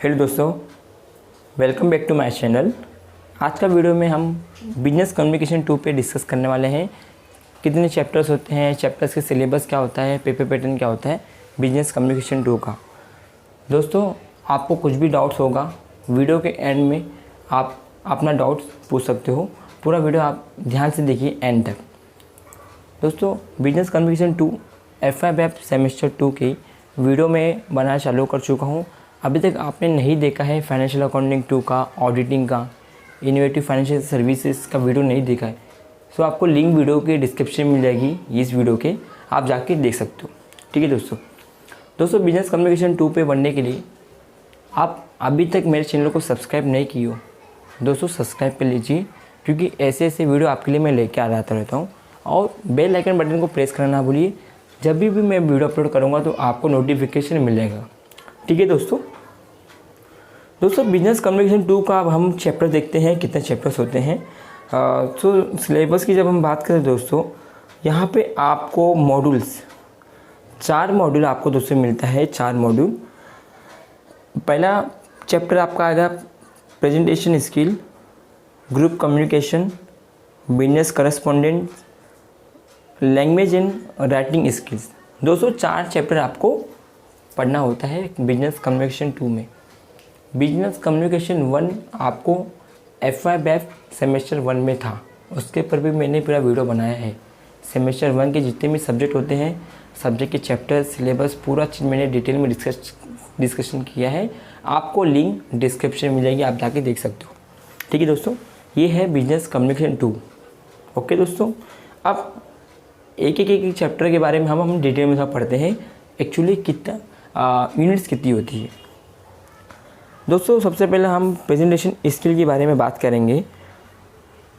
Hello दोस्तों, welcome back to my channel. आज का वीडियो में हम बिजनेस कम्युनिकेशन 2 पे डिस्कस करने वाले हैं। कितने चैप्टर्स होते हैं, चैप्टर्स के सिलेबस क्या होता है, पेपर पैटर्न क्या होता है बिजनेस कम्युनिकेशन 2 का। दोस्तों, आपको कुछ भी डाउट्स होगा वीडियो के एंड में आप अपना डाउट्स पूछ सकते हो। पूरा वीडियो आप ध्यान से देखिए एंड तक। दोस्तों, बिजनेस कम्युनिकेशन 2 FYF सेमेस्टर 2 की वीडियो में बनाना चालू कर चुका हूँ। अभी तक आपने नहीं देखा है फाइनेंशियल अकाउंटिंग 2 का, ऑडिटिंग का, इनोवेटिव फाइनेंशियल सर्विसेज का वीडियो नहीं देखा है, तो आपको लिंक वीडियो के डिस्क्रिप्शन में मिल जाएगी इस वीडियो के, आप जाके देख सकते हो। ठीक है दोस्तों, बिजनेस कम्युनिकेशन 2 पे बनने के लिए आप अभी तक मेरे चैनल को सब्सक्राइब नहीं किए हो, दोस्तों सब्सक्राइब कर लीजिए, क्योंकि ऐसे ऐसे वीडियो आपके लिए मैं लेके आ जाता रहता हूँ। और बेल आइकन बटन को प्रेस करना ना भूलिए, जब भी मैं वीडियो अपलोड करूँगा तो आपको नोटिफिकेशन मिल जाएगा। ठीक है दोस्तों, बिजनेस कम्युनिकेशन 2 का अब हम चैप्टर देखते हैं, कितने चैप्टर्स होते हैं। तो सिलेबस की जब हम बात करें दोस्तों, यहाँ पे आपको मॉड्यूल्स 4 मॉड्यूल आपको दोस्तों मिलता है। 4 मॉड्यूल। पहला चैप्टर आपका आएगा presentation skill, group communication, business correspondent, language and writing skills. दोस्तों 4 चैप्टर आपको पढ़ना होता है बिजनेस कम्युनिकेशन 2 में। बिजनेस कम्युनिकेशन 1 आपको FYF सेमेस्टर 1 में था, उसके ऊपर भी मैंने पूरा वीडियो बनाया है। सेमेस्टर 1 के जितने भी सब्जेक्ट होते हैं, सब्जेक्ट के चैप्टर, सिलेबस, पूरा चीज़ मैंने डिटेल में डिस्कशन किया है। आपको लिंक डिस्क्रिप्शन में मिल जाएगी, आप जाके देख सकते हो। ठीक है दोस्तों, ये है बिजनेस कम्युनिकेशन 2। ओके दोस्तों, अब एक चैप्टर के बारे में हम डिटेल में सब पढ़ते हैं। एक्चुअली कितना यूनिट्स कितनी होती है दोस्तों। सबसे पहले हम प्रेजेंटेशन स्किल के बारे में बात करेंगे।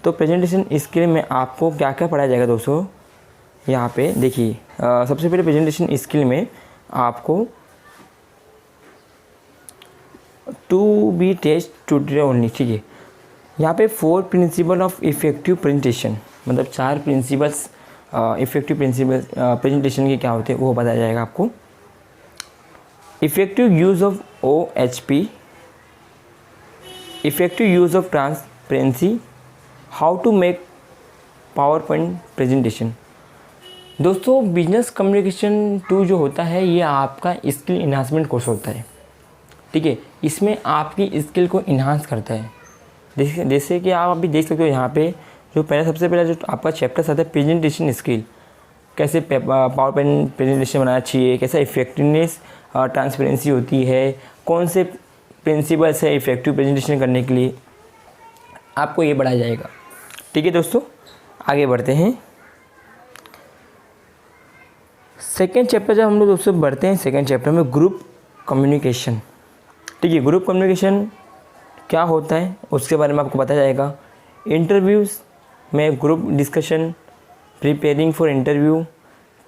तो प्रेजेंटेशन स्किल में आपको क्या क्या पढ़ाया जाएगा दोस्तों, यहाँ पे देखिए। सबसे पहले प्रेजेंटेशन स्किल में आपको to be test tutorial only. ठीक है, यहाँ पे 4 प्रिंसिपल ऑफ इफेक्टिव प्रेजेंटेशन, मतलब 4 प्रिंसिपल्स इफेक्टिव प्रिंसिपल प्रेजेंटेशन के क्या होते हैं वो बताया जाएगा आपको। Effective use of OHP, effective use of transparency, how to make power point presentation. दोस्तों, बिजनेस कम्युनिकेशन 2 जो होता है ये आपका स्किल इन्हांसमेंट कोर्स होता है। ठीक है, इसमें आपकी स्किल को इन्हांस करता है। जैसे कि आप अभी देख सकते हो यहाँ पे जो सबसे पहला जो आपका चैप्टर आता है प्रेजेंटेशन स्किल, कैसे पावर पॉइंट प्रेजेंटेशन बनाना चाहिए, कैसा इफेक्टिवनेस ट्रांसपेरेंसी होती है, कौन से प्रिंसिपल्स है इफेक्टिव प्रेजेंटेशन करने के लिए, आपको ये पढ़ाया जाएगा। ठीक है दोस्तों, आगे बढ़ते हैं। सेकेंड चैप्टर जब हम लोग दोस्तों बढ़ते हैं, सेकेंड चैप्टर में ग्रुप कम्युनिकेशन। ठीक है, ग्रुप कम्युनिकेशन क्या होता है उसके बारे में आपको बताया जाएगा। इंटरव्यूज़ में group discussion, preparing for interview,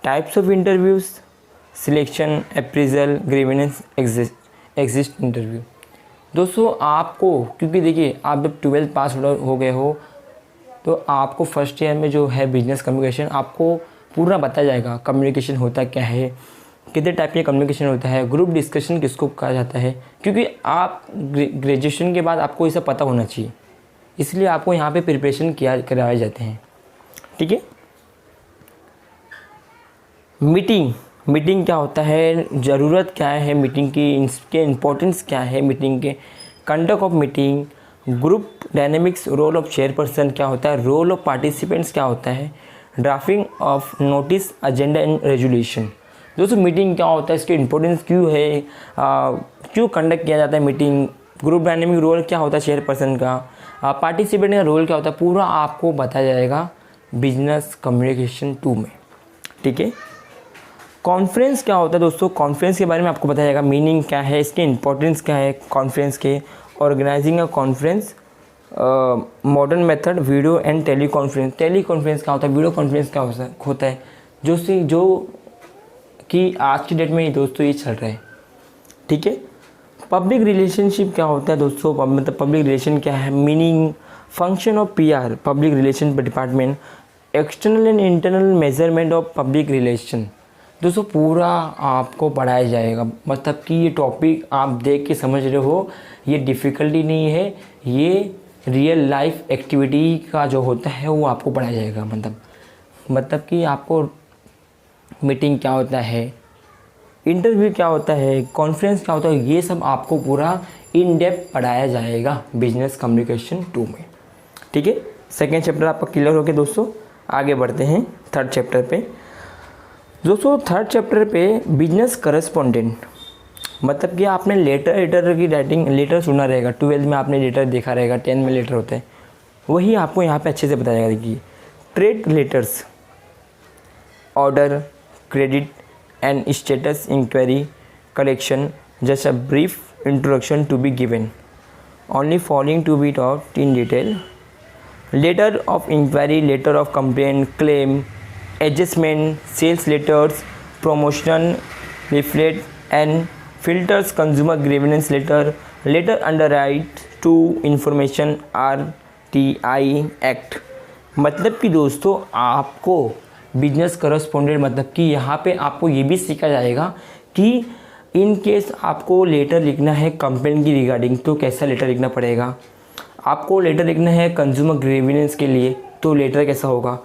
types of interviews, selection, appraisal, grievance, exist interview. दोस्तों आपको, क्योंकि देखिए आप जब 12th पास हो गए हो तो आपको फर्स्ट ईयर में जो है बिजनेस कम्युनिकेशन आपको पूरा बताया जाएगा। कम्युनिकेशन होता क्या है, कितने टाइप के कम्युनिकेशन होता है, ग्रुप डिस्कशन किसको कहा जाता है, क्योंकि आप ग्रेजुएशन के बाद आपको ये सब पता होना चाहिए, इसलिए आपको यहाँ पे प्रिपरेशन कराए जाते हैं। ठीक है, मीटिंग क्या होता है, ज़रूरत क्या है मीटिंग की, इसके इम्पोर्टेंस क्या है मीटिंग के, conduct of meeting, group dynamics, role of chairperson क्या होता है, रोल ऑफ पार्टिसिपेंट्स क्या होता है, drafting of notice, agenda and resolution. दोस्तों मीटिंग क्या होता है, इसकी इम्पोर्टेंस क्यों है, क्यों कंडक्ट किया जाता है मीटिंग, ग्रुप डायनेमिक रोल क्या होता है चेयरपर्सन का, पार्टिसिपेंट का रोल क्या होता है, पूरा आपको बताया जाएगा बिजनेस कम्युनिकेशन 2 में। ठीक है, कॉन्फ्रेंस क्या होता है दोस्तों, कॉन्फ्रेंस के बारे में आपको बताया जाएगा, मीनिंग क्या है, इसके इंपॉर्टेंस क्या है कॉन्फ्रेंस के, organising a conference, modern method, video and tele conference क्या होता है, वीडियो कॉन्फ्रेंस क्या होता है, जो कि आज की डेट में दोस्तों ये चल रहा है। ठीक है, पब्लिक रिलेशनशिप क्या होता है दोस्तों, मतलब पब्लिक रिलेशन क्या है, meaning, function of PR, public relation department, external and internal measurement of public relation. दोस्तों पूरा आपको पढ़ाया जाएगा, मतलब कि ये टॉपिक आप देख के समझ रहे हो, ये डिफ़िकल्टी नहीं है, ये रियल लाइफ एक्टिविटी का जो होता है वो आपको पढ़ाया जाएगा। मतलब कि आपको मीटिंग क्या होता है, इंटरव्यू क्या होता है, कॉन्फ्रेंस क्या होता है, ये सब आपको पूरा इन डेप्थ पढ़ाया जाएगा बिजनेस कम्युनिकेशन 2 में। ठीक है, सेकेंड चैप्टर आपका क्लियर हो गया दोस्तों। आगे बढ़ते हैं थर्ड चैप्टर पे। दोस्तों थर्ड चैप्टर पे बिजनेस करस्पॉन्डेंट, मतलब कि आपने लेटर की राइटिंग, लेटर सुना रहेगा, 12th में आपने लेटर देखा रहेगा, 10th में लेटर होता है, वही आपको यहाँ पे अच्छे से बताया जाएगा। देखिए, trade letters, order, credit and status inquiry collection, just a brief introduction to be given, only following to be taught in detail, letter of inquiry, letter of complaint, claim, adjustment, sales letters, promotion leaflet and filters, consumer grievance letter, letter under right to information RTI act. मतलब कि दोस्तों आपको business correspondent, मतलब कि यहाँ पे आपको ये भी सीखा जाएगा कि इन केस आपको लेटर लिखना है कंप्लेंट की रिगार्डिंग तो कैसा लेटर लिखना पड़ेगा, आपको लेटर लिखना है कंज्यूमर ग्रीवेंस के लिए तो लेटर कैसा होगा,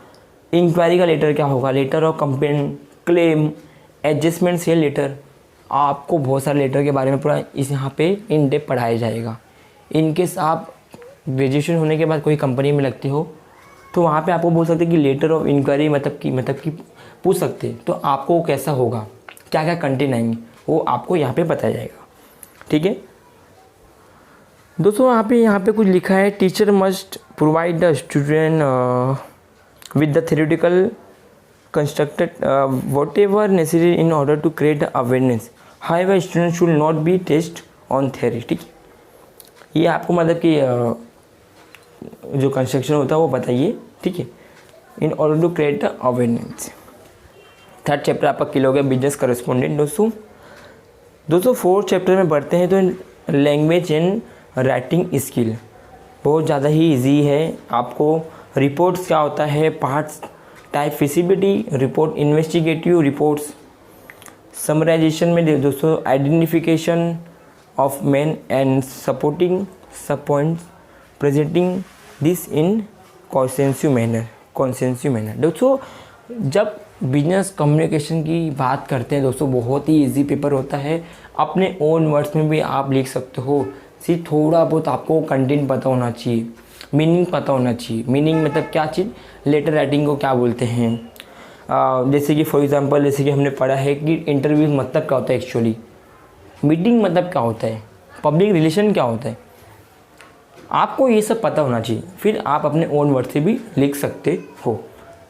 इंक्वायरी का लेटर क्या होगा, letter of complaint, claim, adjustment, sale letter, आपको बहुत सारे लेटर के बारे में पूरा इस यहाँ पे इन डेप्थ पढ़ाया जाएगा। इन केस आप ग्रेजुएशन होने के बाद कोई कंपनी में लगते हो तो वहाँ पे आपको बोल सकते हैं कि लेटर ऑफ इंक्वायरी मतलब कि पूछ सकते, तो आपको कैसा होगा, क्या क्या कंटेंट आएंगे, वो आपको यहाँ पे बताया जाएगा। ठीक है दोस्तों, यहाँ पे कुछ लिखा है, teacher must provide the student with the theoretical constructed whatever necessary in order to create the awareness, however students should not be test on theory। ठीक है, ये आपको मतलब कि जो कंस्ट्रक्शन होता है वो बताइए। ठीक है, in order to create the awareness. Third chapter आपका क्लियर हो गया, बिजनेस करस्पॉन्डेंट। दोस्तों फोर्थ चैप्टर में बढ़ते हैं तो लैंग्वेज एंड राइटिंग स्किल बहुत ज़्यादा ही ईजी है। आपको रिपोर्ट्स क्या होता है, parts type, feasibility report, investigative reports, summarization में दोस्तों identification of main and supporting sub points, presenting this in comprehensive manner. दोस्तों जब बिजनेस कम्युनिकेशन की बात करते हैं दोस्तों, बहुत ही इजी पेपर होता है, अपने ओन वर्ड्स में भी आप लिख सकते हो, सिर्फ थोड़ा बहुत आपको कंटेंट पता होना चाहिए, मीनिंग पता होना चाहिए। मीनिंग मतलब क्या चीज़, लेटर राइटिंग को क्या बोलते हैं, जैसे कि फॉर एग्जांपल जैसे कि हमने पढ़ा है कि इंटरव्यू मतलब क्या होता है एक्चुअली, मीटिंग मतलब क्या होता है, पब्लिक रिलेशन क्या होता है, आपको ये सब पता होना चाहिए, फिर आप अपने ओन वर्ड से भी लिख सकते हो।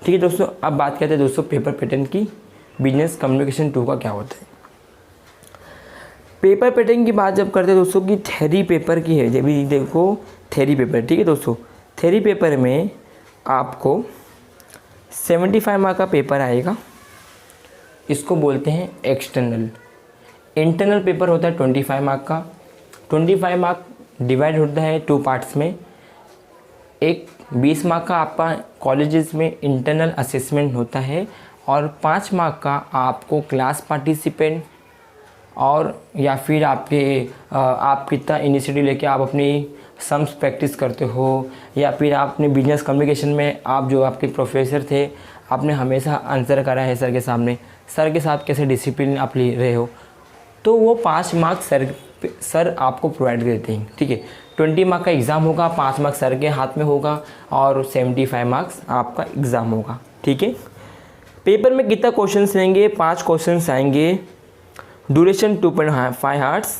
ठीक है दोस्तों, अब बात करते हैं दोस्तों पेपर पैटर्न की, बिजनेस कम्युनिकेशन 2 का क्या होता है। पेपर पैटर्न की बात जब करते हैं दोस्तों की थ्योरी पेपर की है, जब भी देखो थ्योरी पेपर। ठीक है दोस्तों, थ्योरी पेपर में आपको 75 मार्क का पेपर आएगा, इसको बोलते हैं एक्सटर्नल। इंटरनल पेपर होता है 25 मार्क का। 25 मार्क डिवाइड होता है 2 पार्ट्स में, एक 20 मार्क का आपका कॉलेजेस में इंटरनल असेसमेंट होता है और 5 मार्क का आपको क्लास पार्टिसिपेंट और या फिर आप कितना इनिशिएटिव लेके आप अपनी सम्स प्रैक्टिस करते हो, या फिर आपने बिजनेस कम्युनिकेशन में आप जो आपके प्रोफेसर थे आपने हमेशा आंसर करा है सर के सामने, सर के साथ कैसे डिसिप्लिन आप ले रहे हो, तो वो 5 मार्क्स सर आपको प्रोवाइड देते हैं। ठीक है, 20 मार्क का एग्ज़ाम होगा, 5 मार्क्स सर के हाथ में होगा और 75 मार्क्स आपका एग्ज़ाम होगा। ठीक है, पेपर में कितना क्वेश्चंस रहेंगे, 5 क्वेश्चंस आएंगे, duration 2.5 hours,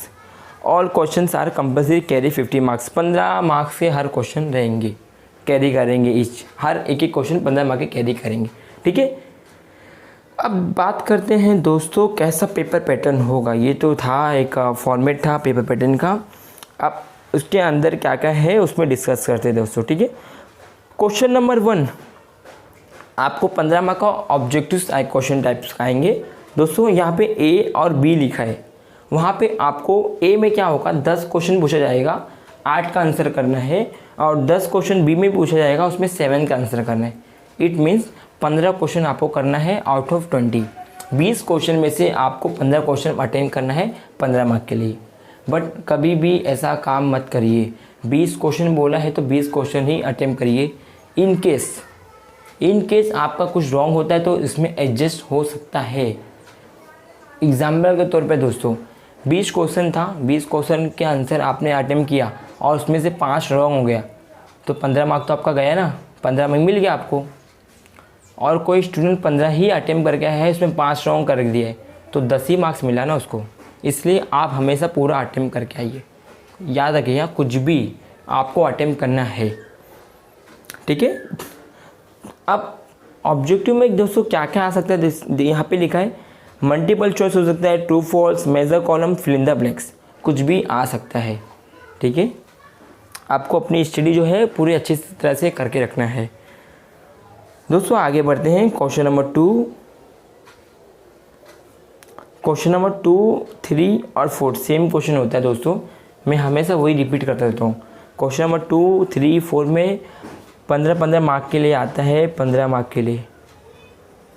all questions are compulsory carry 50 marks. 15 marks के हर क्वेश्चन रहेंगे, कैरी करेंगे ईच, हर एक क्वेश्चन 15 मार्क्स के कैरी करेंगे। ठीक है, अब बात करते हैं दोस्तों कैसा पेपर पैटर्न होगा। ये तो था एक फॉर्मेट था पेपर पैटर्न का, अब उसके अंदर क्या क्या है उसमें डिस्कस करते हैं दोस्तों। ठीक है, क्वेश्चन नंबर 1 आपको 15 मार्क का ऑब्जेक्टिव क्वेश्चन टाइप्स आएंगे दोस्तों। यहाँ पे ए और बी लिखा है, वहाँ पे आपको ए में क्या होगा 10 क्वेश्चन पूछा जाएगा, 8 का आंसर करना है, और 10 क्वेश्चन बी में पूछा जाएगा, उसमें 7 का आंसर करना है। इट मीन्स 15 क्वेश्चन आपको करना है आउट ऑफ 20। 20 क्वेश्चन में से आपको 15 क्वेश्चन अटेंड करना है 15 मार्क के लिए। बट कभी भी ऐसा काम मत करिए, 20 क्वेश्चन बोला है तो 20 क्वेश्चन ही अटेम्प्ट करिए। इन केस आपका कुछ रॉन्ग होता है तो इसमें एडजस्ट हो सकता है। एग्जाम्पल के तौर पे दोस्तों 20 क्वेश्चन था, 20 क्वेश्चन के आंसर आपने अटेम्प्ट किया और उसमें से 5 रॉन्ग हो गया तो 15 मार्क तो आपका गया ना, 15 मार्क मिल गया आपको। और कोई स्टूडेंट 15 ही अटेम्प्ट करके आया है, उसमें 5 रॉन्ग कर दिया है तो 10 ही मार्क्स मिला ना उसको। इसलिए आप हमेशा पूरा अटेम्प्ट करके आइए। याद रखिएगा कुछ भी आपको अटेम्प्ट करना है, ठीक है। अब ऑब्जेक्टिव में दोस्तों क्या क्या आ सकता है, यहाँ पे लिखा है मल्टीपल चॉइस हो सकता है, true false, major column, fill in the blanks, कुछ भी आ सकता है, ठीक है। आपको अपनी स्टडी जो है पूरी अच्छी तरह से करके रखना है। दोस्तों आगे बढ़ते हैं क्वेश्चन नंबर 2, 3 और 4 सेम क्वेश्चन होता है दोस्तों। मैं हमेशा वही रिपीट करता रहता हूँ। क्वेश्चन नंबर 2, 3, 4 में 15 मार्क के लिए आता है, 15 मार्क के लिए।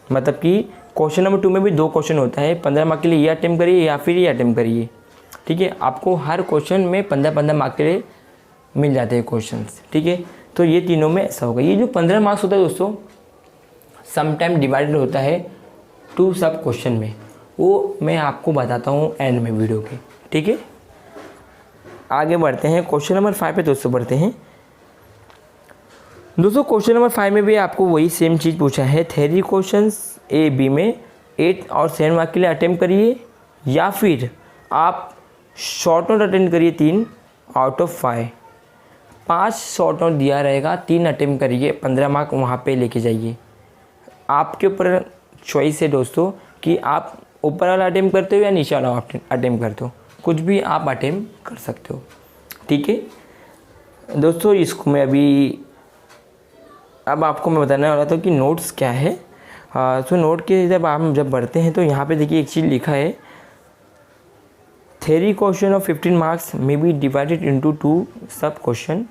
मतलब कि क्वेश्चन नंबर 2 में भी 2 क्वेश्चन होता है, 15 मार्क के लिए ये अटेम्प्ट करिए या फिर ये अटेम्प्ट करिए, ठीक है। आपको हर क्वेश्चन में 15 मार्क के लिए मिल जाते हैं क्वेश्चंस, ठीक है। तो ये तीनों में ऐसा होगा। ये जो 15 मार्क्स होता है दोस्तों समटाइम डिवाइडेड होता है 2 सब क्वेश्चन में, वो मैं आपको बताता हूँ एंड में वीडियो के, ठीक है। आगे बढ़ते हैं क्वेश्चन नंबर 5 पे दोस्तों बढ़ते हैं। दोस्तों क्वेश्चन नंबर 5 में भी आपको वही सेम चीज़ पूछा है। थ्योरी क्वेश्चंस ए बी में 8 और 7 मार्क के लिए अटेम्प्ट करिए या फिर आप शॉर्ट नोट अटेंड करिए 3 आउट ऑफ 5। 5 शॉर्ट नोट दिया रहेगा, 3 अटेम्प्ट करिए, 15 मार्क वहाँ पे लेके जाइए। आपके ऊपर चॉइस है दोस्तों कि आप ऊपर वाला अटेम्प्ट करते हो या नीचे वाला अटेम्प्ट करते हो, कुछ भी आप अटेम्प्ट कर सकते हो, ठीक है। दोस्तों इसको मैं अब आपको मैं बताने वाला था कि नोट्स क्या है। तो नोट के जब बढ़ते हैं तो यहाँ पे देखिए एक चीज़ लिखा है, theory question of 15 marks may be divided into 2 सब क्वेश्चन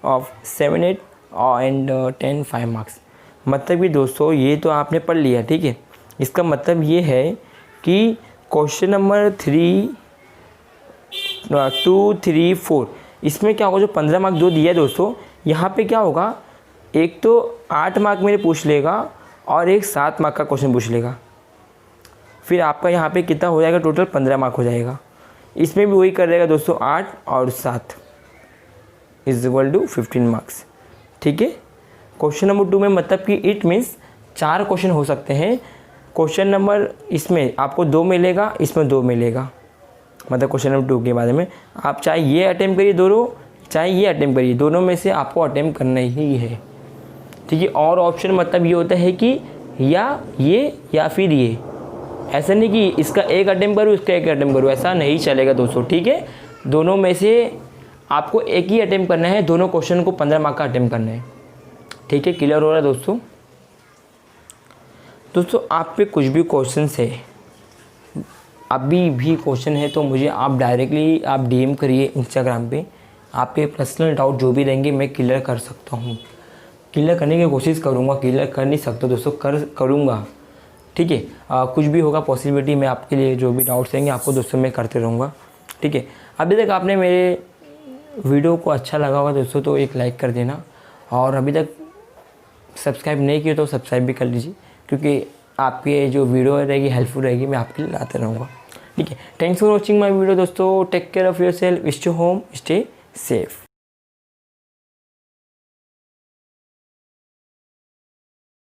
ऑफ 7, 8 एंड 10, 5 मार्क्स। मतलब कि दोस्तों ये तो आपने पढ़ लिया, ठीक है। इसका मतलब ये है कि क्वेश्चन नंबर 3, 2, 3, 4 इसमें क्या होगा, जो 15 मार्क जो दिया है दोस्तों यहाँ पे क्या होगा, एक तो 8 मार्क मेरे पूछ लेगा और एक 7 मार्क का क्वेश्चन पूछ लेगा। फिर आपका यहाँ पे कितना हो जाएगा, टोटल 15 मार्क हो जाएगा। इसमें भी वही कर रहेगा दोस्तों, 8 और 7 इज इक्वल टू 15 मार्क्स, ठीक है। क्वेश्चन नंबर 2 में मतलब कि इट मीन्स 4 क्वेश्चन हो सकते हैं। क्वेश्चन नंबर इसमें आपको 2 मिलेगा, इसमें 2 मिलेगा। मतलब क्वेश्चन नंबर 2 के बारे में आप चाहे ये अटेम्प्ट करिए दोनों, चाहे ये अटेम्प्ट करिए, दोनों में से आपको अटेम्प्ट करना ही है, ठीक है। और ऑप्शन मतलब ये होता है कि या ये या फिर ये, ऐसा नहीं कि इसका एक अटेम्प्ट करूँ इसका एक अटेम्प्ट करूँ, ऐसा नहीं चलेगा दोस्तों, ठीक है। दोनों में से आपको एक ही अटेम्प्ट करना है, दोनों क्वेश्चन को 15 मार्क का अटेम्प्ट करना है, ठीक है। क्लियर हो रहा है दोस्तों। दोस्तों आप पे कुछ भी क्वेश्चन है, अभी भी क्वेश्चन है तो मुझे आप डायरेक्टली आप डीएम करिए इंस्टाग्राम पे। आपके पर्सनल डाउट जो भी रहेंगे मैं क्लियर कर सकता हूँ, क्लियर करने की कोशिश करूँगा। क्लियर कर नहीं सकता दोस्तों, करूँगा, ठीक है। कुछ भी होगा पॉसिबिलिटी, मैं आपके लिए जो भी डाउट्स रहेंगे आपको दोस्तों मैं करते रहूँगा, ठीक है। अभी तक आपने मेरे वीडियो को अच्छा लगा होगा दोस्तों तो एक लाइक कर देना, और अभी तक सब्सक्राइब नहीं किया तो सब्सक्राइब भी कर लीजिए, क्योंकि आपके जो वीडियो रहेगी हेल्पफुल रहेगी, मैं आपके लिए लाते रहूँगा, ठीक है। Thanks for watching my video दोस्तों। Take care of your self, stay home, stay safe.